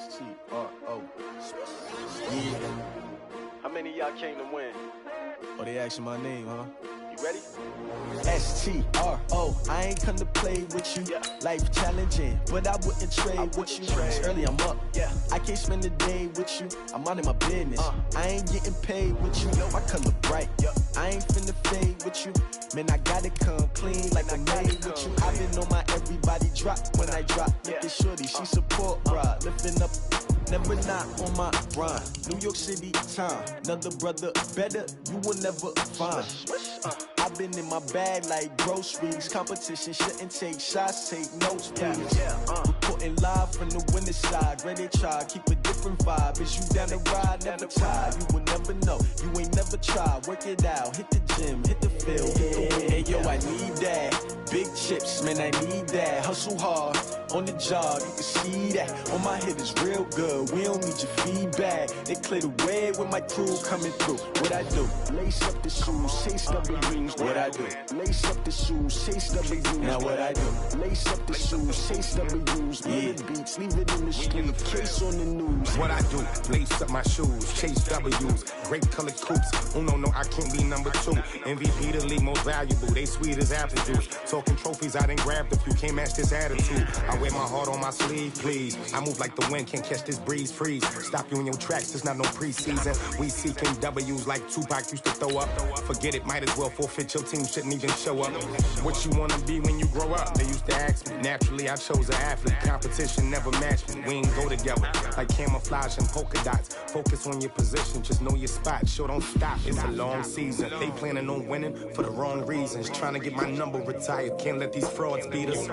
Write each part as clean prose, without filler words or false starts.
S-T-R-O. Yeah. How many of y'all came to win? Oh, they asking my name, huh? You ready? S-T-R-O. I ain't come to play with you. Yeah. Life challenging, but I wouldn't trade with you. It's early, I'm up. Yeah. I can't spend the day with you. I'm out in my business. I ain't getting paid with you. My color bright. I ain't finna fade with you. Man, I gotta come clean like I made with you. I've been on my everybody drop when I drop. Look at shorty, she support rod. Lifting up, never not on my grind. New York City time. Another brother better, you will never find. I've been in my bag like groceries. Competition shouldn't take shots, take notes, please. Reporting live from the winning side. Ready to try, keep a different vibe. Is you down the ride, never tired. You will never know, you ain't never tried. Work it out, hit the gym, hit the field. Hey yo, I need that. Big chips, man, I need that. Hustle hard, on the job, you can see that. On my head is real good, we don't need your feedback. They clear the way with my crew coming through. What I do? Lace up the shoes, chase W's. What I do? Lace up the shoes, chase W's. Now what I do? Lace up the shoes, chase W's. Yeah, beats, leave it in the street, case on the news. What I do? Lace up my shoes, chase W's. Grape colored coops. Uno, no, I can't be number 2. MVP the league most valuable. They sweet as apple juice. Talking trophies, I done grabbed a few. Can't match this attitude. I wear my heart on my sleeve, please. I move like the wind, can't catch this breeze, freeze. Stop you in your tracks, there's not no preseason. We seeking W's like Tupac used to throw up. Forget it, might as well forfeit. Your team shouldn't even show up. What you wanna be when you grow up? They used to ask me. Naturally, I chose an athlete. Competition never matched me. We ain't go together like camouflage and polka dots. Focus on your position, just know your spot. Sure, don't stop. It's a long season. They planning on winning for the wrong reasons. Trying to get my number retired. Can't let these frauds beat us.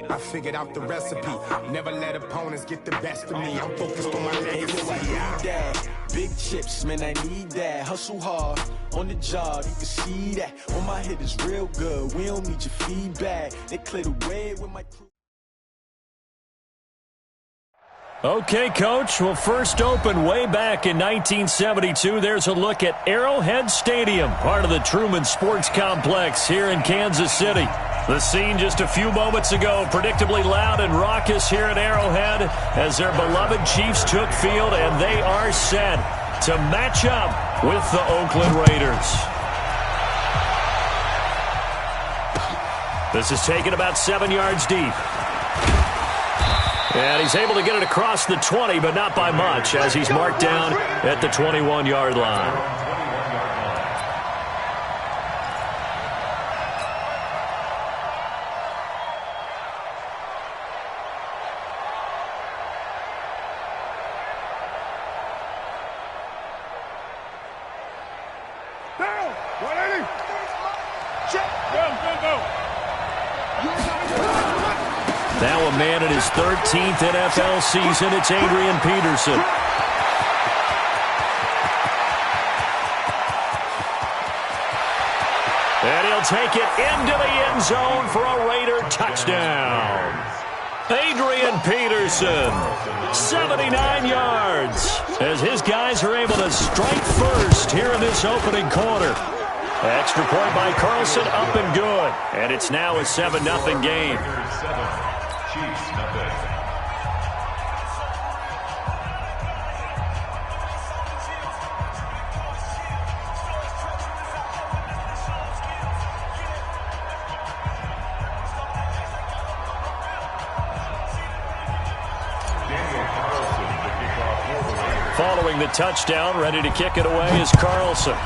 I figured out the recipe. Never let opponents get the best of me. I'm focused on my legacy. I need that. Big chips, man, I need that. Hustle hard, on the job, you can see that. On my head is real good, we don't need your feedback. They clear the way with my crew. Okay, Coach. Well, first opened way back in 1972. There's a look at Arrowhead Stadium, part of the Truman Sports Complex here in Kansas City. The scene just a few moments ago, predictably loud and raucous here at Arrowhead as their beloved Chiefs took field, and they are set to match up with the Oakland Raiders. This is taken about 7 yards deep. And he's able to get it across the 20, but not by much, as he's marked down at the 21-yard line. Now a man in his 13th NFL season, it's Adrian Peterson. And he'll take it into the end zone for a Raider touchdown. Adrian Peterson, 79 yards, as his guys are able to strike first here in this opening quarter. Extra point by Carlson, up and good. And it's now a 7-0 game. Chiefs, nothing. Following the touchdown, ready to kick it away is Carlson.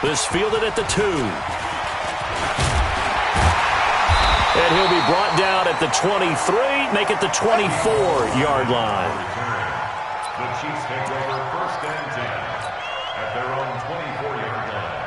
This fielded at the 2. And he'll be brought down at the 23, make it the 24-yard line. The Chiefs take over 1st and 10 at their own 24-yard line.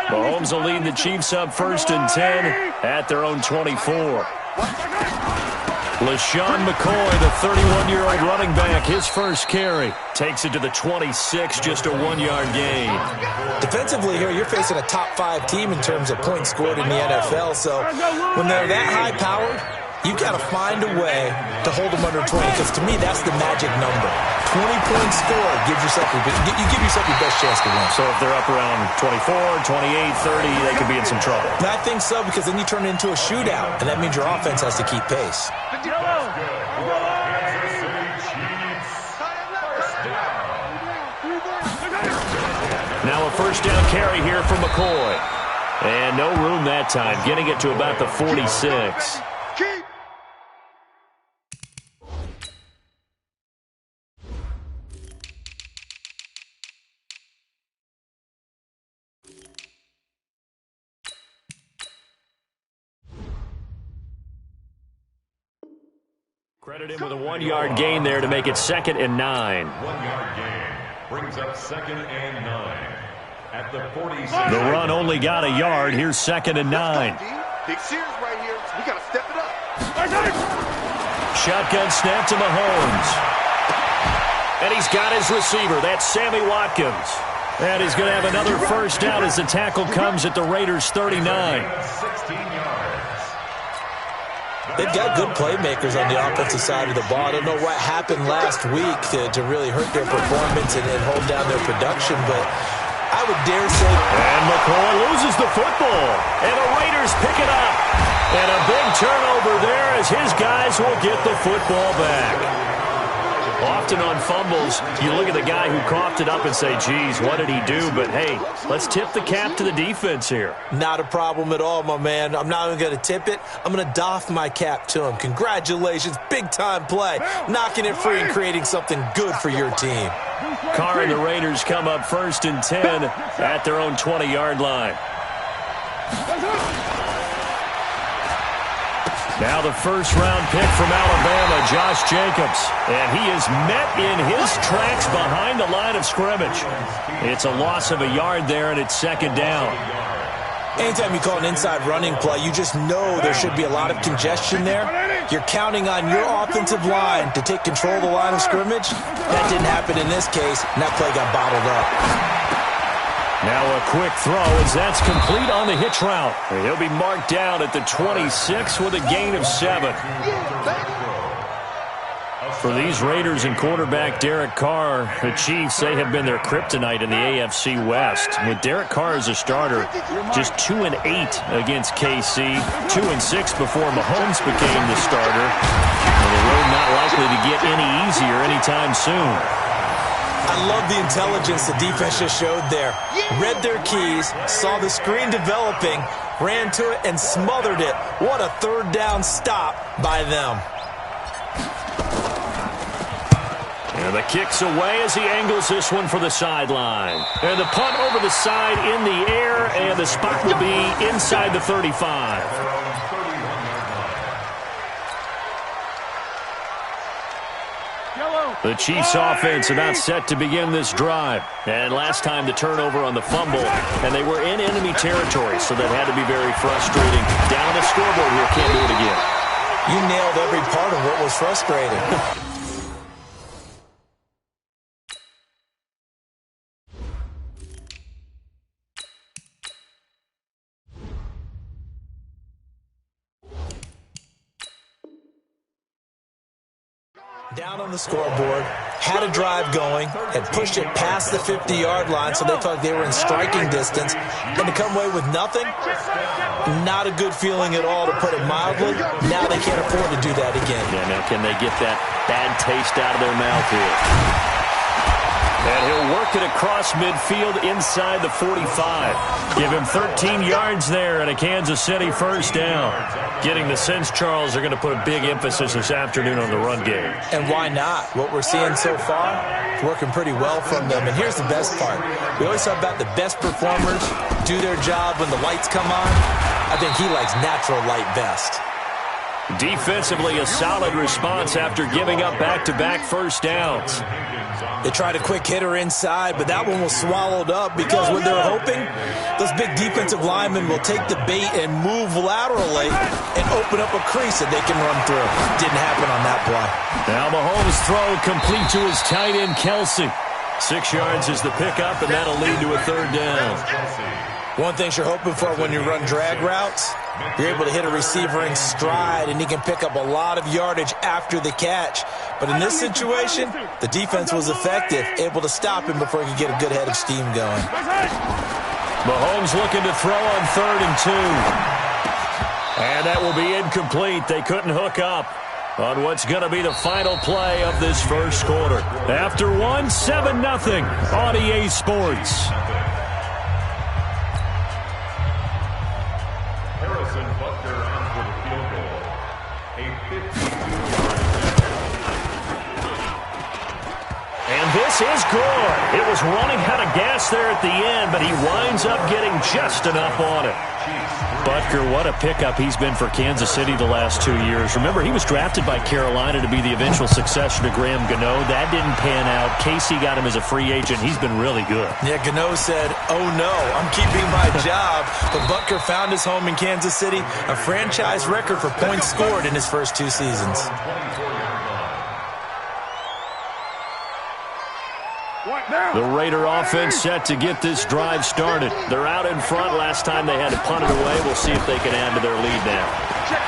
Mahomes will lead the Chiefs up 1st and 10 at their own 24. LaShawn McCoy, the 31-year-old running back, his first carry. Takes it to the 26, just a 1-yard gain. Defensively here, you're facing a top 5 team in terms of points scored in the NFL. So when they're that high-powered, You've got to find a way to hold them under 20, because to me, that's the magic number. 20-point score, you give yourself your best chance to win. So if they're up around 24, 28, 30, they could be in some trouble. And I think so, because then you turn it into a shootout, and that means your offense has to keep pace. Now a first down carry here from McCoy. And no room that time, getting it to about the 46. Credit him with a 1-yard gain there to make it 2nd and 9. 1-yard gain brings up 2nd and 9 at the 46. The run only got a yard. Here's 2nd and 9. Big series right here. We got to step it up. Shotgun snap to Mahomes. And he's got his receiver. That's Sammy Watkins. And he's going to have another first down as the tackle comes at the Raiders' 39. 16 yards. They've got good playmakers on the offensive side of the ball. I don't know what happened last week to really hurt their performance and hold down their production, but I would dare say... And McCoy loses the football. And the Raiders pick it up. And a big turnover there as his guys will get the football back. Often on fumbles, you look at the guy who coughed it up and say, geez, what did he do? But, hey, let's tip the cap to the defense here. Not a problem at all, my man. I'm not even going to tip it. I'm going to doff my cap to him. Congratulations. Big-time play. Knocking it free and creating something good for your team. Carr and the Raiders come up 1st and 10 at their own 20-yard line. Now the first-round pick from Alabama, Josh Jacobs. And he is met in his tracks behind the line of scrimmage. It's a loss of a yard there, and it's 2nd down. Anytime you call an inside running play, you just know there should be a lot of congestion there. You're counting on your offensive line to take control of the line of scrimmage. That didn't happen in this case, and that play got bottled up. Now a quick throw as that's complete on the hitch route. He'll be marked down at the 26 with a gain of 7. For these Raiders and quarterback Derek Carr, the Chiefs, they have been their kryptonite in the AFC West. With Derek Carr as a starter, just 2-8 against KC, 2-6 before Mahomes became the starter. And the road not likely to get any easier anytime soon. I love the intelligence the defense just showed there. Read their keys, saw the screen developing, ran to it, and smothered it. What a third down stop by them. And the kick's away as he angles this one for the sideline. And the punt over the side in the air, and the spot will be inside the 35. The Chiefs offense about set to begin this drive. And last time the turnover on the fumble, and they were in enemy territory, so that had to be very frustrating. Down on the scoreboard here, can't do it again. You nailed every part of what was frustrating. Down on the scoreboard, had a drive going, had pushed it past the 50-yard line, so they felt they were in striking distance, and to come away with nothing, not a good feeling at all, to put it mildly. Now they can't afford to do that again. Yeah, now can they get that bad taste out of their mouth here? And he'll work it across midfield inside the 45. Give him 13 yards there and a Kansas City first down. Getting the sense, Charles, they're going to put a big emphasis this afternoon on the run game. And why not? What we're seeing so far is working pretty well from them. And here's the best part. We always talk about the best performers do their job when the lights come on. I think he likes natural light best. Defensively, a solid response after giving up back-to-back first downs. They tried a quick hitter inside, but that one was swallowed up because what they're hoping, those big defensive linemen will take the bait and move laterally and open up a crease that they can run through. Didn't happen on that play. Now Mahomes' throw complete to his tight end, Kelsey. 6 yards is the pickup, and that'll lead to a third down. One thing you're hoping for when you run drag routes, you're able to hit a receiver in stride, and he can pick up a lot of yardage after the catch. But in this situation, the defense was effective, able to stop him before he could get a good head of steam going. Mahomes looking to throw on 3rd and 2. And that will be incomplete. They couldn't hook up on what's going to be the final play of this first quarter. After 1, 7-0 on EA Sports. Harrison Butker on for the field goal. A 52-yard And this is good. It was running out of gas there at the end, but he winds up getting just enough on it. Butker, what a pickup he's been for Kansas City the last 2 years. Remember, he was drafted by Carolina to be the eventual successor to Graham Gano. That didn't pan out. Casey got him as a free agent. He's been really good. Yeah, Gano said, "Oh no, I'm keeping my job." But Butker found his home in Kansas City, a franchise record for points scored in his first 2 seasons. The Raider offense set to get this drive started. They're out in front. Last time they had to punt it away. We'll see if they can add to their lead now.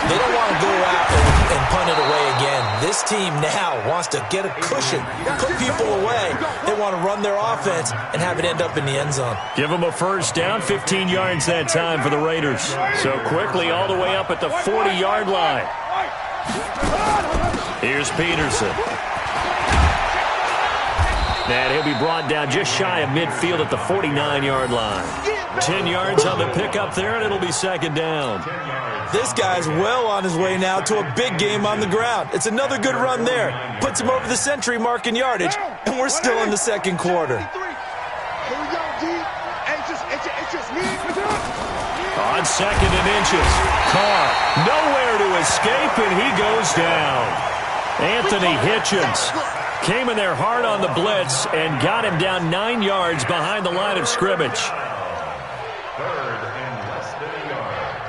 They don't want to go out and punt it away again. This team now wants to get a cushion, put people away. They want to run their offense and have it end up in the end zone. Give them a first down, 15 yards that time for the Raiders. So quickly all the way up at the 40-yard line. Here's Peterson. And he'll be brought down just shy of midfield at the 49-yard line. 10 yards on the pickup there, and it'll be 2nd down. This guy's well on his way now to a big game on the ground. It's another good run there. Puts him over the century mark in yardage, and we're still in the 2nd quarter. On 2nd and inches, Carr nowhere to escape, and he goes down. Anthony Hitchens came in there hard on the blitz and got him down 9 yards behind the line of scrimmage. 3rd and less than a yard.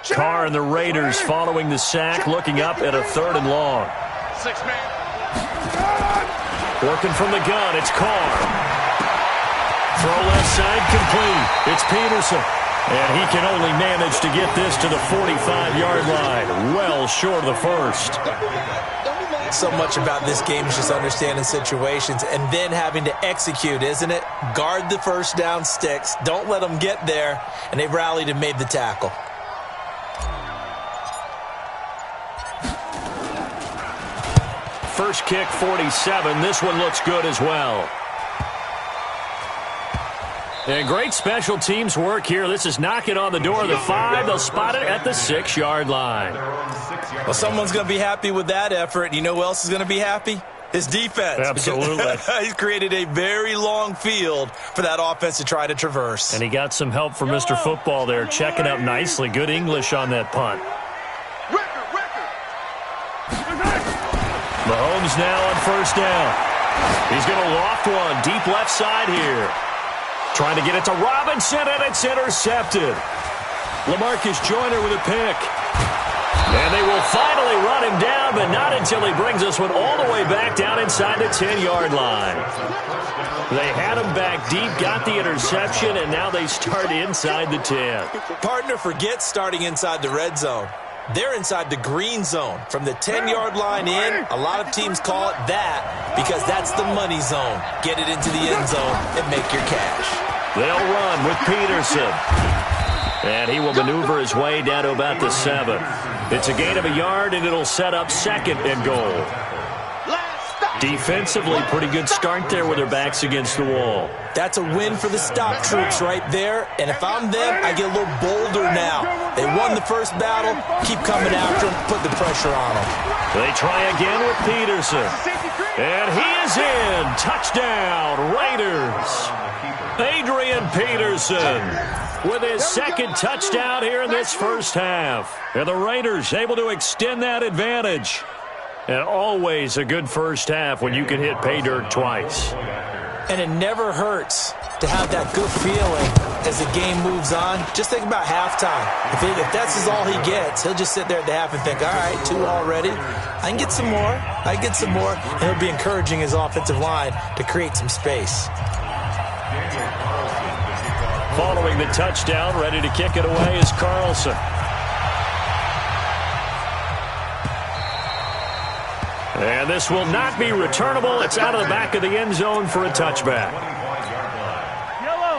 Carr and the Raiders following the sack, looking up at a 3rd and long. 6-man. Working from the gun, it's Carr. Throw left side, complete. It's Peterson. And he can only manage to get this to the 45-yard line. Well short of the first. So much about this game is just understanding situations and then having to execute, isn't it? Guard the first down sticks. Don't let them get there. And they rallied and made the tackle. First kick, 47. This one looks good as well. And great special teams work here. This is knocking on the door of the 5. They'll spot it at the 6-yard line. Well, someone's going to be happy with that effort. You know who else is going to be happy? His defense. Absolutely. He's created a very long field for that offense to try to traverse. And he got some help from Mr. Football there, checking up nicely. Good English on that punt. Mahomes now on first down. He's going to loft one deep left side here. Trying to get it to Robinson, and it's intercepted. LaMarcus Joyner with a pick. And they will finally run him down, but not until he brings this one all the way back down inside the 10-yard line. They had him back deep, got the interception, and now they start inside the 10. Partner forgets starting inside the red zone. They're inside the green zone. From the 10-yard line in, a lot of teams call it that because that's the money zone. Get it into the end zone and make your cash. They'll run with Peterson. And he will maneuver his way down to about the 7. It's a gain of a yard, and it'll set up 2nd and goal. Defensively, pretty good start there with their backs against the wall. That's a win for the stop troops right there. And if I'm them, I get a little bolder now. They won the first battle. Keep coming after them. Put the pressure on them. They try again with Peterson. And he is in. Touchdown, Raiders. Adrian Peterson with his 2nd touchdown here in this first half. And the Raiders able to extend that advantage. And always a good first half when you can hit pay dirt twice. And it never hurts to have that good feeling as the game moves on. Just think about halftime. If that's all he gets, he'll just sit there at the half and think, all right, 2 already. I can get some more. I can get some more. And he'll be encouraging his offensive line to create some space. Following the touchdown, ready to kick it away is Carlson. And this will not be returnable. It's out of the back of the end zone for a touchback.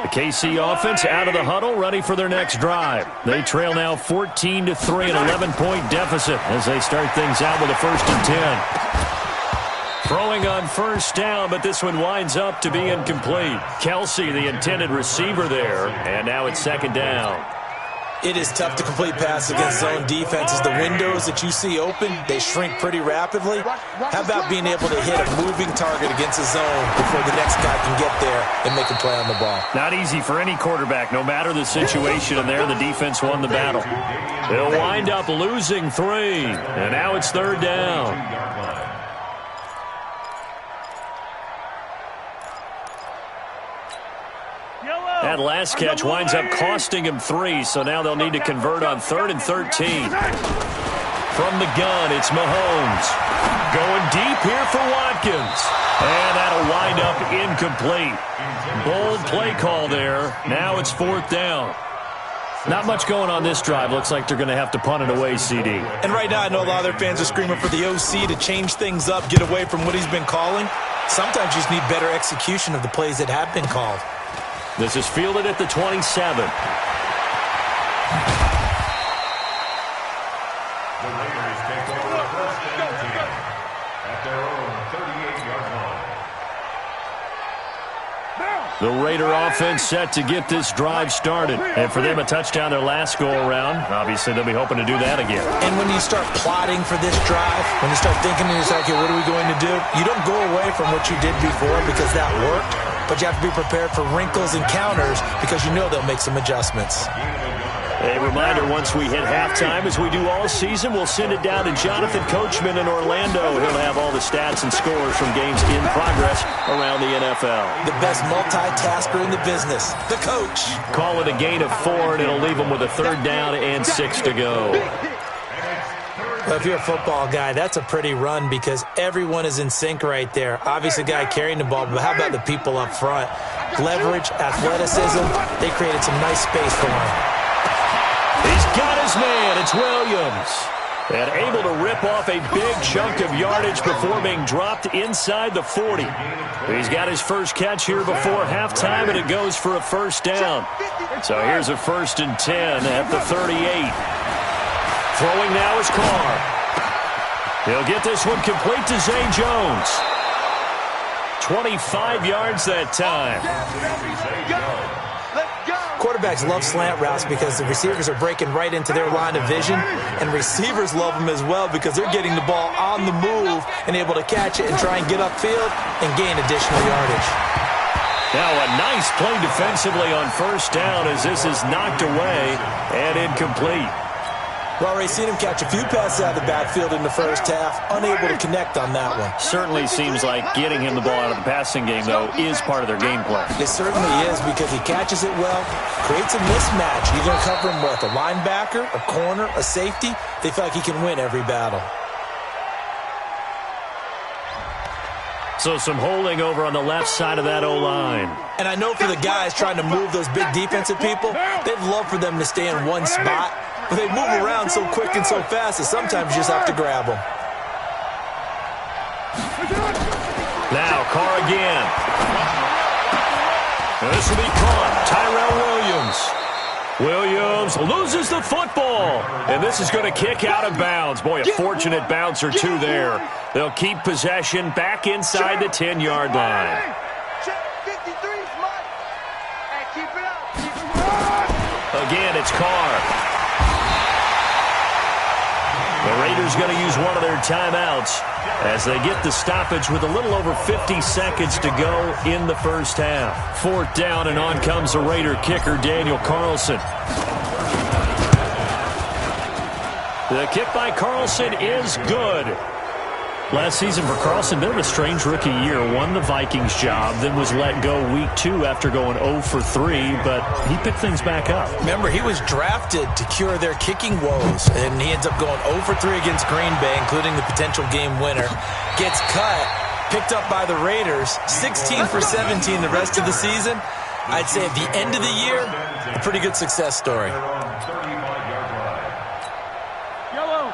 The KC offense out of the huddle, ready for their next drive. They trail now 14-3, an 11-point deficit as they start things out with a 1st and 10. Throwing on first down, but this one winds up to be incomplete. Kelsey, the intended receiver there, and now it's 2nd down. It is tough to complete passes against zone defenses. The windows that you see open, they shrink pretty rapidly. How about being able to hit a moving target against a zone before the next guy can get there and make a play on the ball? Not easy for any quarterback, no matter the situation, and there the defense won the battle. They'll wind up losing 3, and now it's 3rd down. That last catch winds up costing him 3, so now they'll need to convert on 3rd and 13. From the gun, it's Mahomes. Going deep here for Watkins. And that'll wind up incomplete. Bold play call there. Now it's 4th down. Not much going on this drive. Looks like they're going to have to punt it away, CD. And right now I know a lot of their fans are screaming for the OC to change things up, get away from what he's been calling. Sometimes you just need better execution of the plays that have been called. This is fielded at the 27. The Raiders take over the 1st and 10 at their own 38-yard line. The Raider offense set to get this drive started. And for them, a touchdown their last go-around. Obviously, they'll be hoping to do that again. And when you start plotting for this drive, when you start thinking to yourself, okay, what are we going to do? You don't go away from what you did before because that worked. But you have to be prepared for wrinkles and counters because you know they'll make some adjustments. A reminder, once we hit halftime, as we do all season, we'll send it down to Jonathan Coachman in Orlando. He'll have all the stats and scores from games in progress around the NFL. The best multitasker in the business, the coach. Call it a gain of 4, and it'll leave them with a 3rd down and 6 to go. Well, if you're a football guy, that's a pretty run because everyone is in sync right there. Obviously, the guy carrying the ball, but how about the people up front? Leverage, athleticism, they created some nice space for him. He's got his man. It's Williams. And able to rip off a big chunk of yardage before being dropped inside the 40. He's got his first catch here before halftime, and it goes for a 1st down. So here's a 1st and 10 at the 38. Throwing now is Carr. He'll get this one complete to Zay Jones. 25 yards that time. Quarterbacks love slant routes because the receivers are breaking right into their line of vision, and receivers love them as well because they're getting the ball on the move and able to catch it and try and get upfield and gain additional yardage. Now a nice play defensively on 1st down as this is knocked away and incomplete. We've already seen him catch a few passes out of the backfield in the first half, unable to connect on that one. Certainly seems like getting him the ball out of the passing game, though, is part of their game plan. It certainly is, because he catches it well, creates a mismatch. You're going to cover him with a linebacker, a corner, a safety. They feel like he can win every battle. So some holding over on the left side of that O-line. And I know for the guys trying to move those big defensive people, they'd love for them to stay in one spot, but they move around so quick and so fast that sometimes you just have to grab them. Now Carr again. This will be caught. Tyrell Williams loses the football, and this is going to kick out of bounds. Boy, a fortunate bounce or two there. They'll keep possession back inside the 10-yard line. Again, it's Carr. The Raiders going to use one of their timeouts as they get the stoppage with a little over 50 seconds to go in the first half. 4th down, and on comes the Raider kicker, Daniel Carlson. The kick by Carlson is good. Last season for Carlson, bit of a strange rookie year. Won the Vikings job, then was let go week 2 after going 0 for 3, but he picked things back up. Remember, he was drafted to cure their kicking woes, and he ends up going 0 for 3 against Green Bay, including the potential game winner. Gets cut, picked up by the Raiders, 16 for 17 the rest of the season. I'd say at the end of the year, a pretty good success story.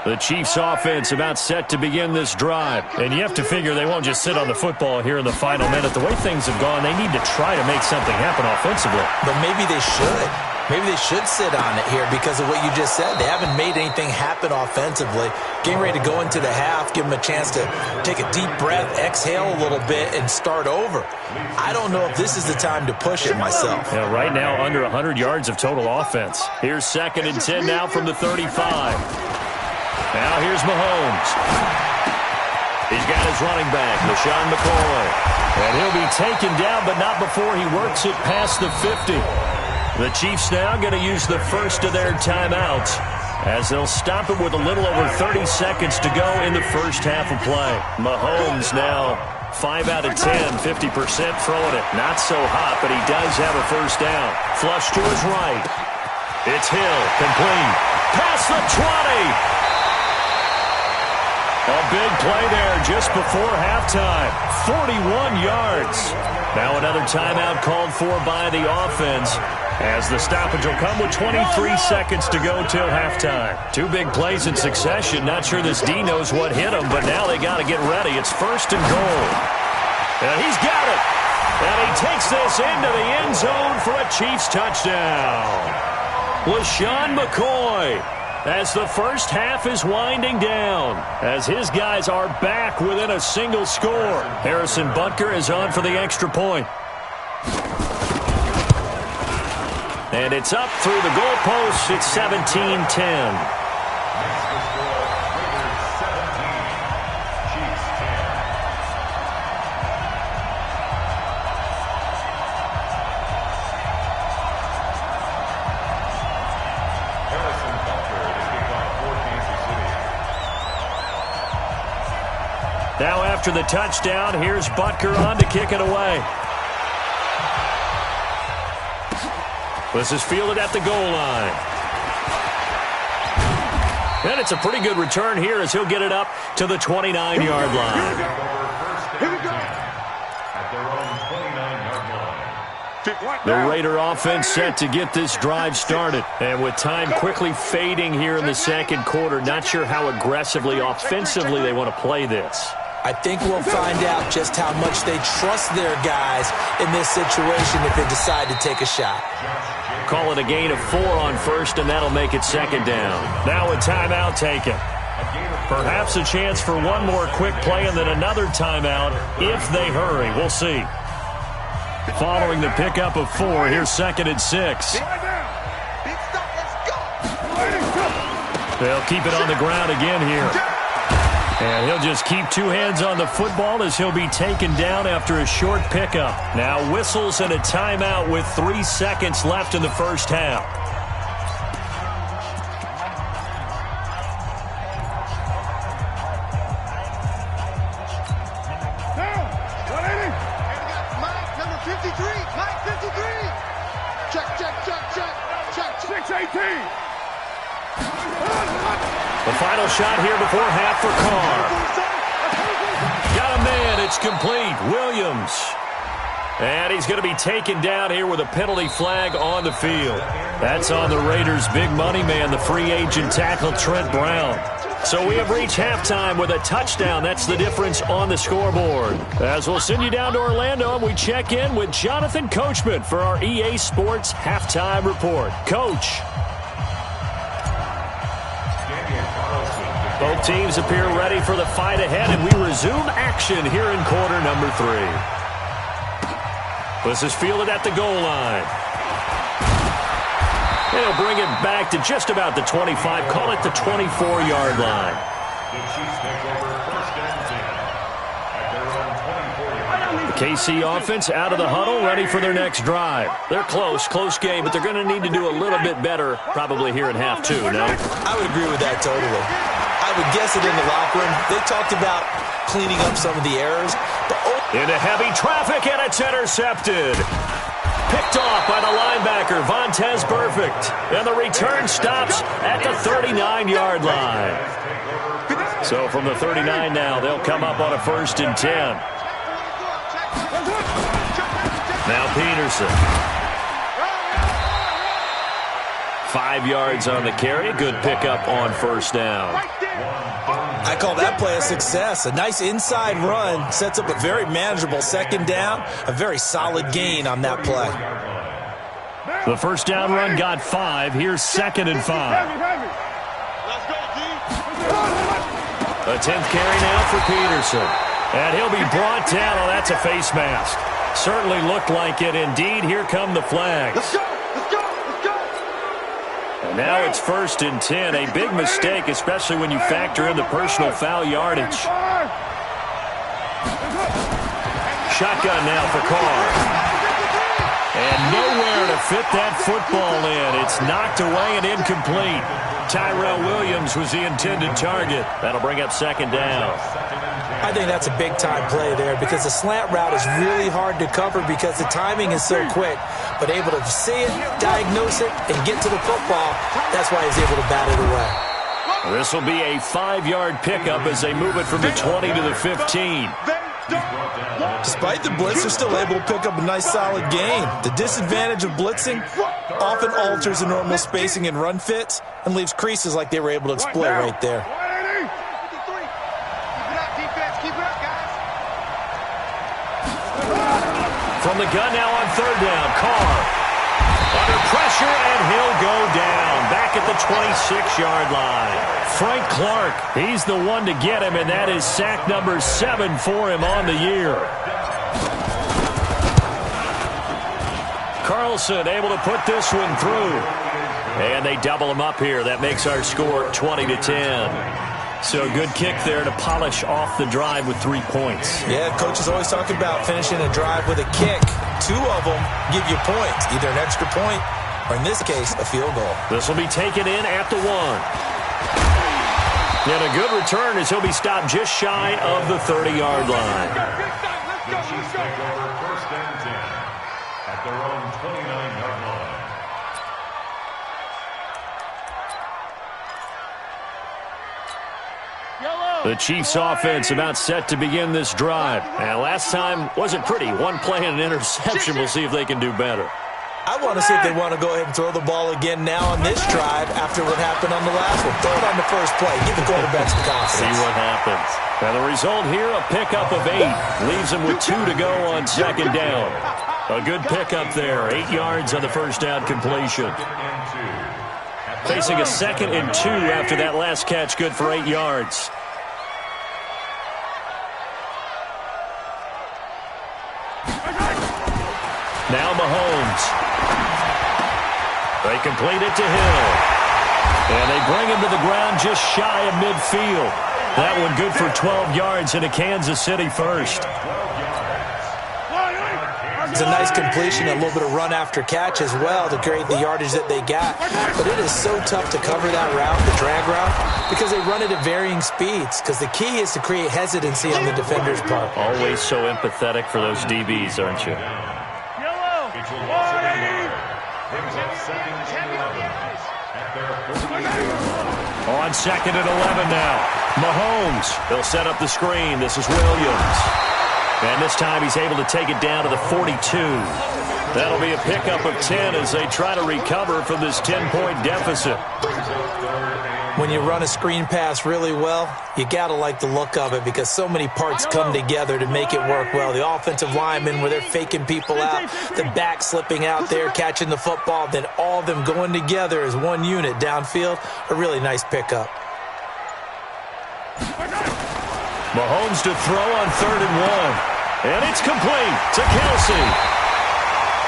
The Chiefs offense about set to begin this drive. And you have to figure they won't just sit on the football here in the final minute. The way things have gone, they need to try to make something happen offensively. But maybe they should. Maybe they should sit on it here because of what you just said. They haven't made anything happen offensively. Getting ready to go into the half, give them a chance to take a deep breath, exhale a little bit, and start over. I don't know if this is the time to push it myself. Yeah, right now, under 100 yards of total offense. Here's 2nd and 10 now from the 35. Now here's Mahomes. He's got his running back, LaShawn McCoy. And he'll be taken down, but not before he works it past the 50. The Chiefs now going to use the first of their timeouts as they'll stop it with a little over 30 seconds to go in the first half of play. Mahomes now 5 out of 10, 50% throwing it. Not so hot, but he does have a first down. Flush to his right. It's Hill, complete. Past the 20. A big play there just before halftime. 41 yards. Now another timeout called for by the offense as the stoppage will come with 23 seconds to go till halftime. 2 big plays in succession. Not sure this D knows what hit him, but now they got to get ready. It's 1st and goal. And he's got it. And he takes this into the end zone for a Chiefs touchdown. LaShawn McCoy, as the first half is winding down, as his guys are back within a single score. Harrison Butker is on for the extra point. And it's up through the goalposts. It's 17-10. Now after the touchdown, here's Butker on to kick it away. This is fielded at the goal line. And it's a pretty good return here as he'll get it up to the 29-yard line. The Raider offense set to get this drive started. And with time quickly fading here in the second quarter, not sure how aggressively, offensively they want to play this. I think we'll find out just how much they trust their guys in this situation if they decide to take a shot. Call it a gain of 4 on first, and that'll make it 2nd down. Now a timeout taken. Perhaps a chance for one more quick play and then another timeout if they hurry. We'll see. Following the pickup of 4, here's 2nd and 6. They'll keep it on the ground again here. And he'll just keep 2 hands on the football as he'll be taken down after a short pickup. Now whistles and a timeout with 3 seconds left in the first half. The final shot here before half for Carr. Got a man. It's complete. Williams. And he's going to be taken down here with a penalty flag on the field. That's on the Raiders' big money man, the free agent tackle, Trent Brown. So we have reached halftime with a touchdown. That's the difference on the scoreboard. As we'll send you down to Orlando, and we check in with Jonathan Coachman for our EA Sports Halftime Report. Coach. Both teams appear ready for the fight ahead, and we resume action here in quarter number 3. This is fielded at the goal line. They'll bring it back to just about the 25. Call it the 24-yard line. The Chiefs take over first and 10 at their own 24-yard line. The KC offense out of the huddle, ready for their next drive. They're close game, but they're going to need to do a little bit better probably here in half 2, no? I would agree with that totally. I would guess it in the locker room. They talked about cleaning up some of the errors. But into heavy traffic, and it's intercepted. Picked off by the linebacker, Vontaze Burfict. And the return stops at the 39-yard line. So from the 39 now, they'll come up on a 1st and 10. Now Peterson. 5 yards on the carry. Good pickup on 1st down. I call that play a success. A nice inside run sets up a very manageable 2nd down. A very solid gain on that play. The 1st down run got 5. Here's 2nd and 5. The 10th carry now for Peterson. And he'll be brought down. Oh, that's a face mask. Certainly looked like it. Indeed, here come the flags. Let's go. And now it's 1st and 10. A big mistake, especially when you factor in the personal foul yardage. Shotgun now for Carr. And nowhere to fit that football in. It's knocked away and incomplete. Tyrell Williams was the intended target. That'll bring up 2nd down. I think that's a big-time play there because the slant route is really hard to cover because the timing is so quick. But able to see it, diagnose it, and get to the football, that's why he's able to bat it away. This will be a 5-yard pickup as they move it from the 20 to the 15. Despite the blitz, they're still able to pick up a nice solid gain. The disadvantage of blitzing often alters the normal spacing and run fits and leaves creases like they were able to exploit right there. From the gun now on 3rd down, Carr under pressure, and he'll go down back at the 26-yard line. Frank Clark, he's the one to get him, and that is sack number 7 for him on the year. Carlson able to put this one through. And they double him up here. That makes our score 20-10. So good kick there to polish off the drive with 3 points. Yeah, coaches always talk about finishing a drive with a kick. 2 of them give you points, either an extra point or, in this case, a field goal. This will be taken in at the 1. And a good return as he'll be stopped just shy of the 30-yard line. The Chiefs take over 1st and 10 at their own 29-yard line. The Chiefs offense about set to begin this drive. And last time wasn't pretty. 1 play and an interception. We'll see if they can do better. I want to see if they want to go ahead and throw the ball again now on this drive after what happened on the last one. Throw it on the first play. Give the quarterback some confidence. See what happens. And the result here, a pickup of 8. Leaves them with 2 to go on 2nd down. A good pickup there. 8 yards on the 1st down completion. Facing a 2nd and 2 after that last catch. Good for 8 yards. Now Mahomes. They complete it to Hill. And they bring him to the ground just shy of midfield. That one good for 12 yards into Kansas City first. It's a nice completion, a little bit of run after catch as well to create the yardage that they got. But it is so tough to cover that route, the drag route, because they run it at varying speeds. Because the key is to create hesitancy on the defender's part. Always so empathetic for those DBs, aren't you? On 2nd and 11 now. Mahomes, he'll set up the screen. This is Williams. And this time he's able to take it down to the 42. That'll be a pickup of 10 as they try to recover from this 10-point deficit. When you run a screen pass really well, you got to like the look of it because so many parts come together to make it work well. The offensive linemen, where they're faking people out, the back slipping out there, catching the football, then all of them going together as one unit downfield. A really nice pickup. Mahomes to throw on 3rd and 1. And it's complete to Kelsey.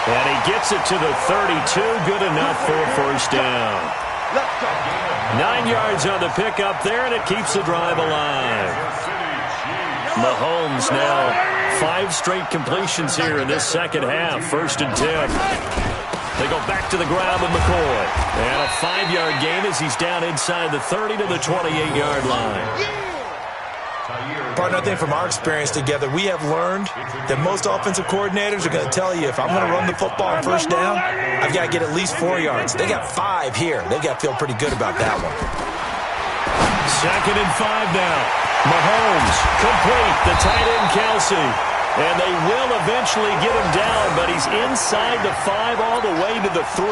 And he gets it to the 32. Good enough for a first down. 9 yards on the pickup there, and it keeps the drive alive. Mahomes now 5 straight completions here in this second half. 1st and 10. They go back to the ground with McCoy. And a 5-yard gain as he's down inside the 30 to the 28-yard line. Partner, I think from our experience together, we have learned that most offensive coordinators are going to tell you, if I'm going to run the football on first down, I've got to get at least 4 yards. They got 5 here. They got to feel pretty good about that one. 2nd and 5 now. Mahomes, complete, the tight end Kelsey. And they will eventually get him down, but he's inside the 5 all the way to the 3.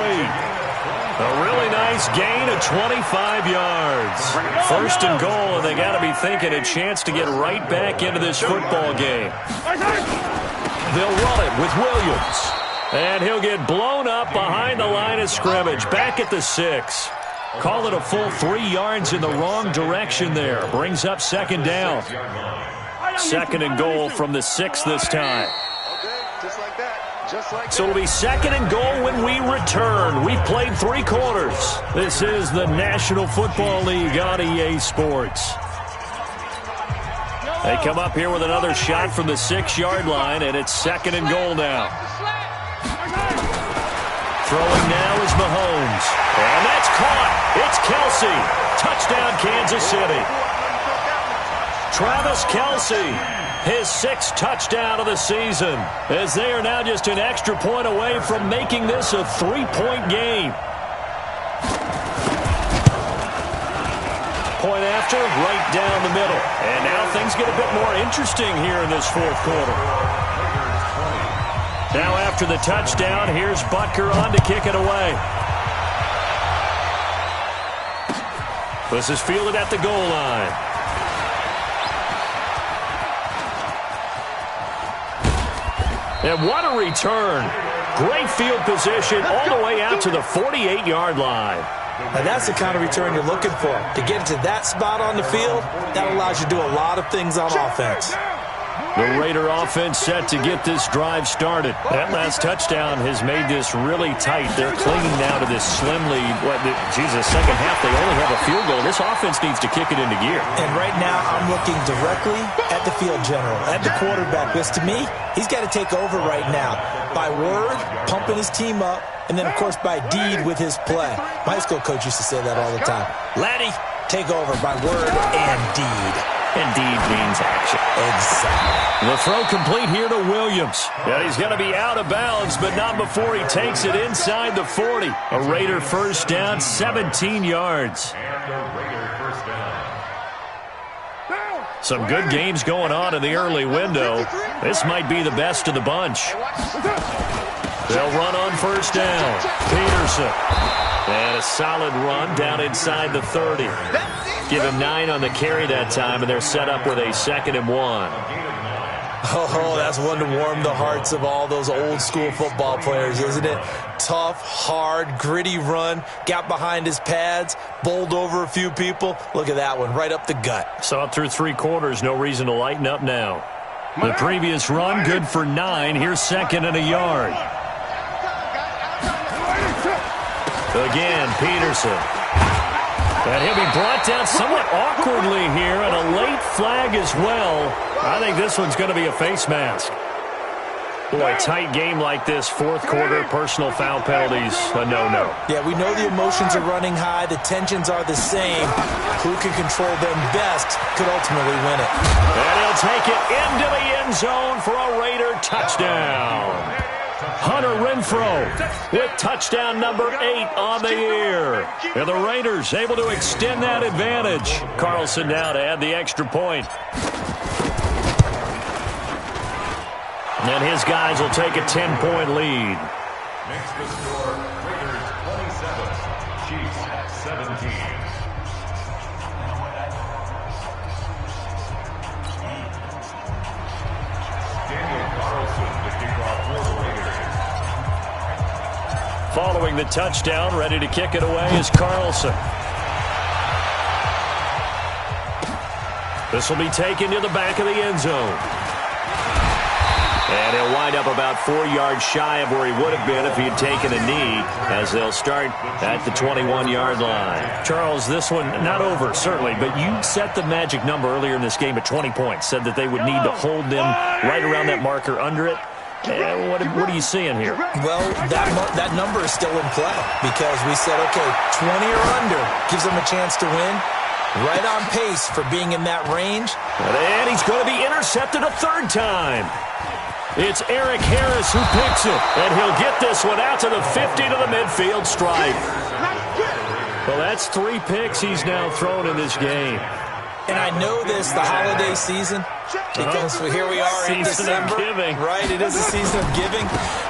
A really nice gain of 25 yards. 1st and goal, and they got to be thinking a chance to get right back into this football game. They'll run it with Williams. And he'll get blown up behind the line of scrimmage, back at the 6. Call it a full 3 yards in the wrong direction there. Brings up 2nd down. 2nd and goal from the 6 this time. Just like that. So it'll be 2nd and goal when we return. We've played 3 quarters. This is the National Football League on EA Sports. They come up here with another shot from the 6-yard line, and it's 2nd and goal now. Throwing now is Mahomes. And that's caught. It's Kelsey. Touchdown, Kansas City. Travis Kelsey. His 6th touchdown of the season, as they are now just an extra point away from making this a 3-point game. Point after, right down the middle. And now things get a bit more interesting here in this 4th quarter. Now after the touchdown, here's Butker on to kick it away. This is fielded at the goal line. And what a return. Great field position all the way out to the 48-yard line. Now that's the kind of return you're looking for. To get it to that spot on the field, that allows you to do a lot of things on offense. The Raider offense set to get this drive started. That last touchdown has made this really tight. They're clinging now to this slim lead. Second half, they only have a field goal. This offense needs to kick it into gear. And right now, I'm looking directly at the field general, at the quarterback. Because to me, he's got to take over right now. By word, pumping his team up, and then, of course, by deed with his play. My high school coach used to say that all the time. Laddie, take over by word and deed. And deed means action. Exactly. The throw complete here to Williams. Yeah, he's going to be out of bounds, but not before he takes it inside the 40. A Raider first down, 17 yards. Some good games going on in the early window. This might be the best of the bunch. They'll run on first down. Peterson. And a solid run down inside the 30. Give him 9 on the carry that time, and they're set up with a 2nd and 1. Oh, that's one to warm the hearts of all those old school football players, isn't it? Tough, hard, gritty run. Got behind his pads, bowled over a few people. Look at that one, right up the gut. Saw it through 3 quarters. No reason to lighten up now. The previous run, good for 9. Here's 2nd and a yard. Again, Peterson. And he'll be brought down somewhat awkwardly here, and a late flag as well. I think this one's going to be a face mask. Boy, a tight game like this, 4th quarter, personal foul penalties, a no-no. Yeah, we know the emotions are running high. The tensions are the same. Who can control them best could ultimately win it. And he'll take it into the end zone for a Raider touchdown. Hunter Renfrow with touchdown number 8 on the year. And the Raiders able to extend that advantage. Carlson now to add the extra point. And his guys will take a 10-point lead. Makes the score Raiders 27, Chiefs 17. Daniel Carlson, the kickoff for the Raiders. Following the touchdown, ready to kick it away is Carlson. This will be taken to the back of the end zone. And he'll wind up about 4 yards shy of where he would have been if he had taken a knee, as they'll start at the 21-yard line. Charles, this one not over, certainly, but you set the magic number earlier in this game at 20 points, said that they would need to hold them right around that marker under it. What are you seeing here? Well, that number is still in play because we said, okay, 20 or under gives them a chance to win. Right on pace for being in that range. And he's going to be intercepted a third time. It's Eric Harris who picks it, and he'll get this one out to the 50 to the midfield stripe. Well, that's 3 picks he's now thrown in this game. And I know this, the holiday season, because here we are in December. Giving. Right, it is a season of giving.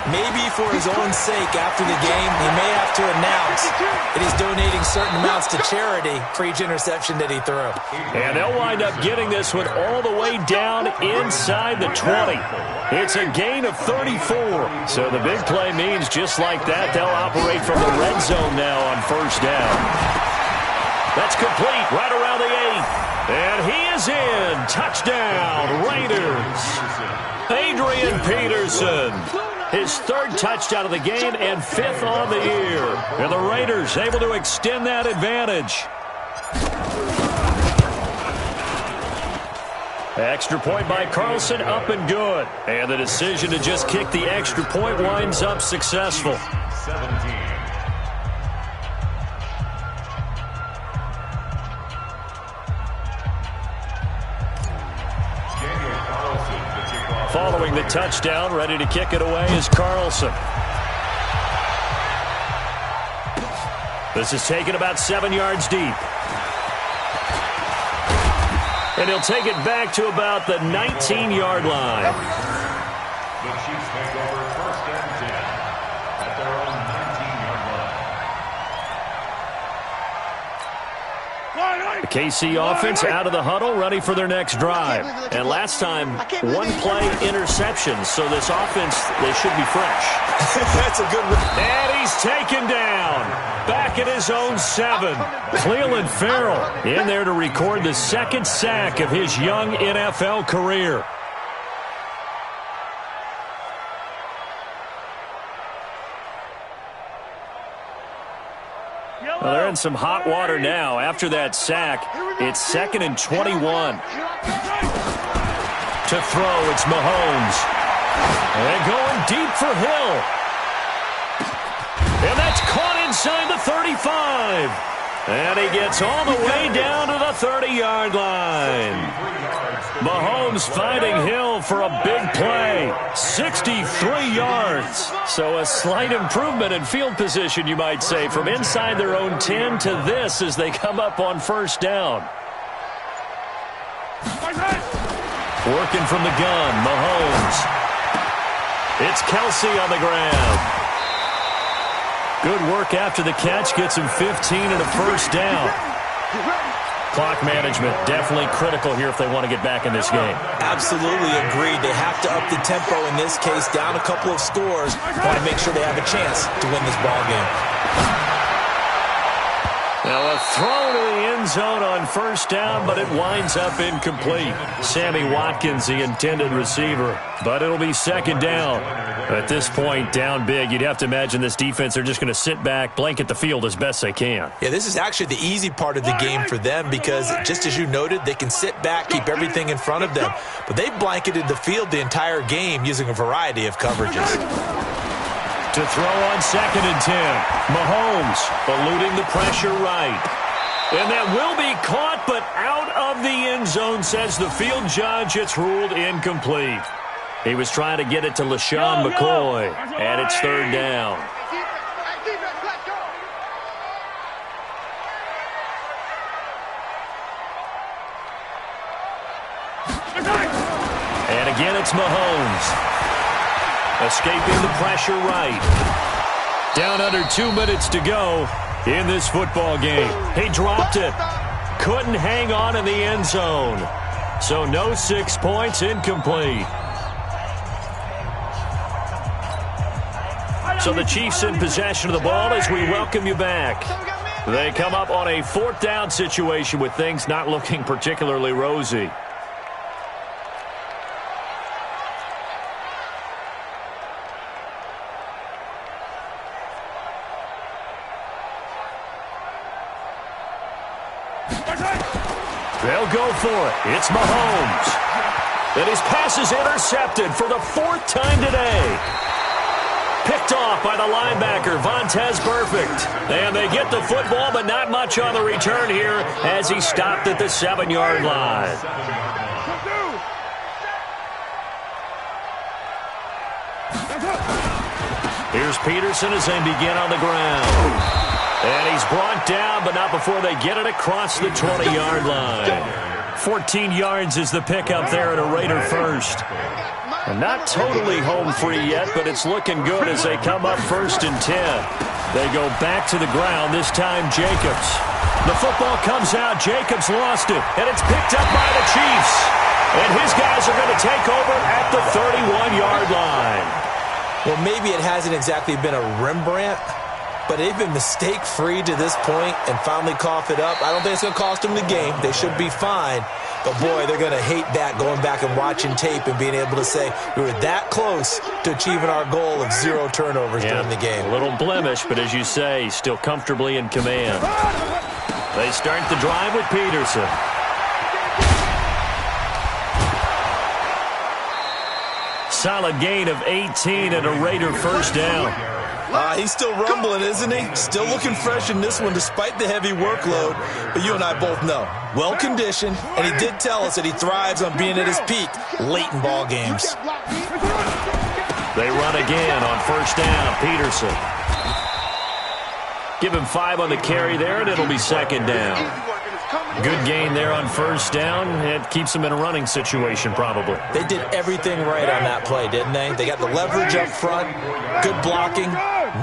Maybe for his own sake after the game, he may have to announce that he's donating certain amounts to charity for each interception that he threw. And they'll wind up getting this one all the way down inside the 20. It's a gain of 34. So the big play means just like that, they'll operate from the red zone now on first down. That's complete right around the 8. And he is in. Touchdown, Raiders. Adrian Peterson. His 3rd touchdown of the game and 5th on the year. And the Raiders able to extend that advantage. Extra point by Carlson, up and good. And the decision to just kick the extra point winds up successful. 17. Following the touchdown, ready to kick it away is Carlson. This is taken about 7 yards deep. And he'll take it back to about the 19-yard line. The Chiefs take over first and 10 at their own 19-yard line. The KC offense out of the huddle, ready for their next drive. And last time, 1-play interception, so this offense, they should be fresh. That's a good one. And he's taken down. Back at his own 7. Clelin Ferrell in there to record the 2nd sack of his young NFL career. Well, they're in some hot water now. After that sack, it's 2nd and 21. To throw, it's Mahomes. And going deep for Hill. And that's caught inside the 35. And he gets all the way down to the 30-yard line. Mahomes finding Hill for a big play. 63 yards. So a slight improvement in field position, you might say, from inside their own 10 to this as they come up on first down. Working from the gun, Mahomes. It's Kelsey on the ground. Good work after the catch. Gets him 15 and a first down. Clock management definitely critical here if they want to get back in this game. Absolutely agreed. They have to up the tempo in this case. Down a couple of scores. Want to make sure they have a chance to win this ball game. Now a throw to the end zone on first down, but it winds up incomplete. Sammy Watkins, the intended receiver, but it'll be 2nd down. At this point, down big, you'd have to imagine this defense, they're just going to sit back, blanket the field as best they can. Yeah, this is actually the easy part of the game for them because, just as you noted, they can sit back, keep everything in front of them. But they've blanketed the field the entire game using a variety of coverages. To throw on 2nd and 10. Mahomes eluding the pressure right. And that will be caught, but out of the end zone, says the field judge. It's ruled incomplete. He was trying to get it to LaShawn McCoy, and it's third down. And again, it's Mahomes. Escaping the pressure right. Down under 2 minutes to go in this football game. He dropped it. Couldn't hang on in the end zone. So no 6 points, incomplete. So the Chiefs in possession of the ball as we welcome you back. They come up on a 4th down situation with things not looking particularly rosy. They'll go for it. It's Mahomes. And his pass is intercepted for the 4th time today. Picked off by the linebacker, Vontaze Burfict. And they get the football, but not much on the return here as he stopped at the 7-yard line. Here's Peterson as they begin on the ground. And he's brought down, but not before they get it across the 20-yard line. 14 yards is the pickup there at a Raider first. And not totally home free yet, but it's looking good as they come up 1st and 10. They go back to the ground, this time Jacobs. The football comes out, Jacobs lost it, and it's picked up by the Chiefs. And his guys are going to take over at the 31-yard line. Well, maybe it hasn't exactly been a Rembrandt, but they've been mistake-free to this point and finally cough it up. I don't think it's going to cost them the game. They should be fine. But, boy, they're going to hate that, going back and watching tape and being able to say we were that close to achieving our goal of 0 turnovers during the game. A little blemish, but as you say, still comfortably in command. They start the drive with Peterson. Solid gain of 18 and a Raider first down. He's still rumbling, isn't he? Still looking fresh in this one despite the heavy workload. But you and I both know, well-conditioned, and he did tell us that he thrives on being at his peak late in ball games. They run again on first down, Peterson. Give him 5 on the carry there, and it'll be 2nd down. Good gain there on first down. It keeps him in a running situation, probably. They did everything right on that play, didn't they? They got the leverage up front, good blocking,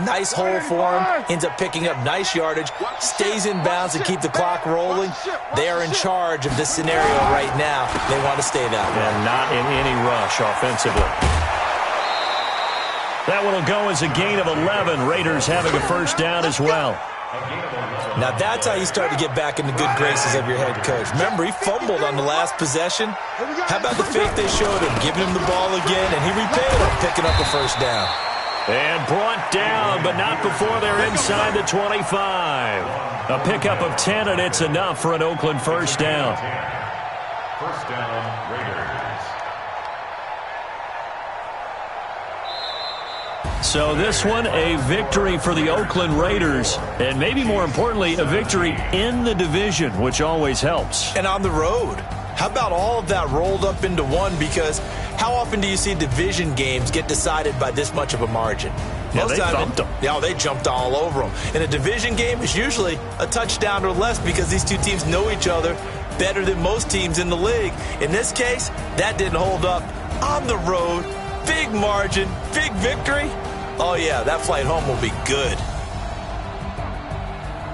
nice hole for him, ends up picking up nice yardage, stays in bounds to keep the clock rolling. They are in charge of this scenario right now. They want to stay that way. And not in any rush offensively. That one will go as a gain of 11. Raiders having a first down as well. Now that's how you start to get back in the good graces of your head coach. Remember, he fumbled on the last possession. How about the faith they showed him, giving him the ball again, and he repaid him, picking up a first down. And brought down, but not before they're inside the 25. A pickup of 10, and it's enough for an Oakland first down. First down, Raiders. So this one, a victory for the Oakland Raiders, and maybe more importantly, a victory in the division, which always helps. And on the road. How about all of that rolled up into one? Because how often do you see division games get decided by this much of a margin? Yeah, they thumped them. Yeah, they jumped all over them. In a division game, it's usually a touchdown or less because these two teams know each other better than most teams in the league. In this case, that didn't hold up. On the road, big margin, big victory. Oh, yeah, that flight home will be good.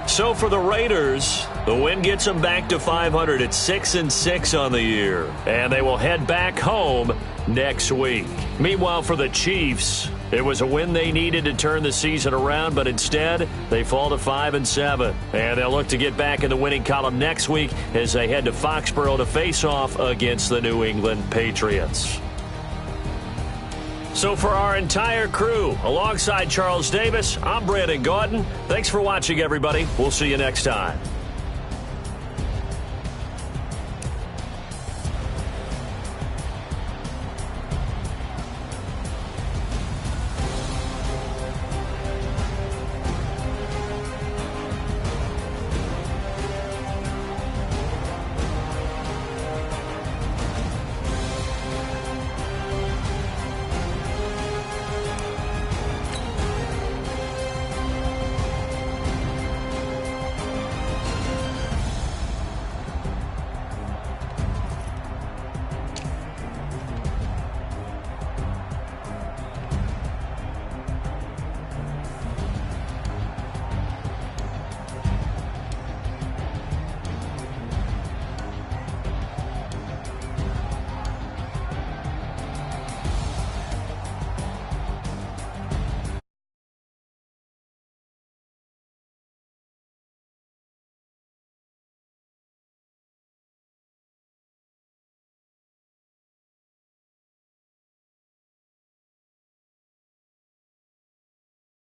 So for the Raiders, the win gets them back to 500 at 6-6 on the year. And they will head back home next week. Meanwhile, for the Chiefs, it was a win they needed to turn the season around, but instead, they fall to 5-7. And they'll look to get back in the winning column next week as they head to Foxborough to face off against the New England Patriots. So for our entire crew, alongside Charles Davis, I'm Brandon Gaudin. Thanks for watching, everybody. We'll see you next time.